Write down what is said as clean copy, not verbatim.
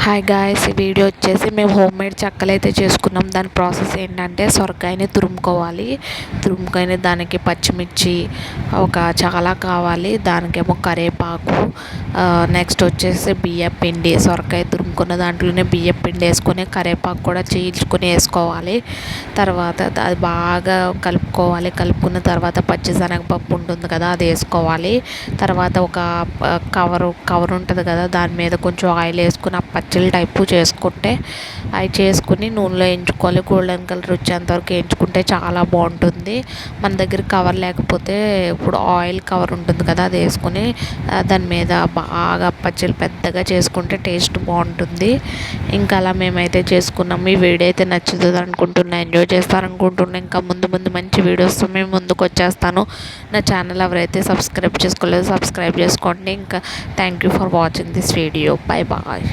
Hi guys, ఈ video వచ్చేసి మేము హోమ్ మేడ్ చెక్కలు అయితే చేసుకున్నాం. దాని ప్రాసెస్ ఏంటంటే సొరకాయని తురుముకోవాలి. తురుముకొని దానికి పచ్చిమిర్చి చాలా కావాలి. దానికేమో కరివేపాకు, నెక్స్ట్ వచ్చేసి బియ్యం పిండి, సొరకాయ తురుముకున్న దాంట్లోనే బియ్యం పిండి వేసుకొని కరివేపాకు కూడా చీల్చుకొని వేసుకోవాలి. తర్వాత అది బాగా కలుపుకోవాలి. కలుపుకున్న తర్వాత పచ్చిశనగపప్పు ఉంటుంది కదా, అది వేసుకోవాలి. తర్వాత ఒక కవర్ ఉంటుంది కదా, దాని మీద కొంచెం ఆయిల్ వేసుకుని ఆ పచ్చళ్ళ టైపు చేసుకుంటే అవి చేసుకుని నూనెలో వేయించుకోవాలి. గోల్డెన్ కలర్ వచ్చేంతవరకు వేయించుకుంటే చాలా బాగుంటుంది. మన దగ్గర కవర్ లేకపోతే ఇప్పుడు ఆయిల్ కవర్ ఉంటుంది కదా, అది వేసుకుని దాని మీద బాగా పచ్చళ్ళు పెద్దగా చేసుకుంటే టేస్ట్ బాగుంటుంది. ఇంకా అలా మేమైతే చేసుకున్నాం. ఈ వీడియో అయితే నచ్చుతుంది అనుకుంటున్నా, ఎంజాయ్ చేస్తారనుకుంటున్నా. ఇంకా ముందు మంచి వీడియోస్ మేము ముందుకు వచ్చేస్తాను. నా ఛానల్ ఎవరైతే సబ్స్క్రైబ్ చేసుకోలేదో సబ్స్క్రైబ్ చేసుకోండి. ఇంకా thank you for watching this video. Bye bye.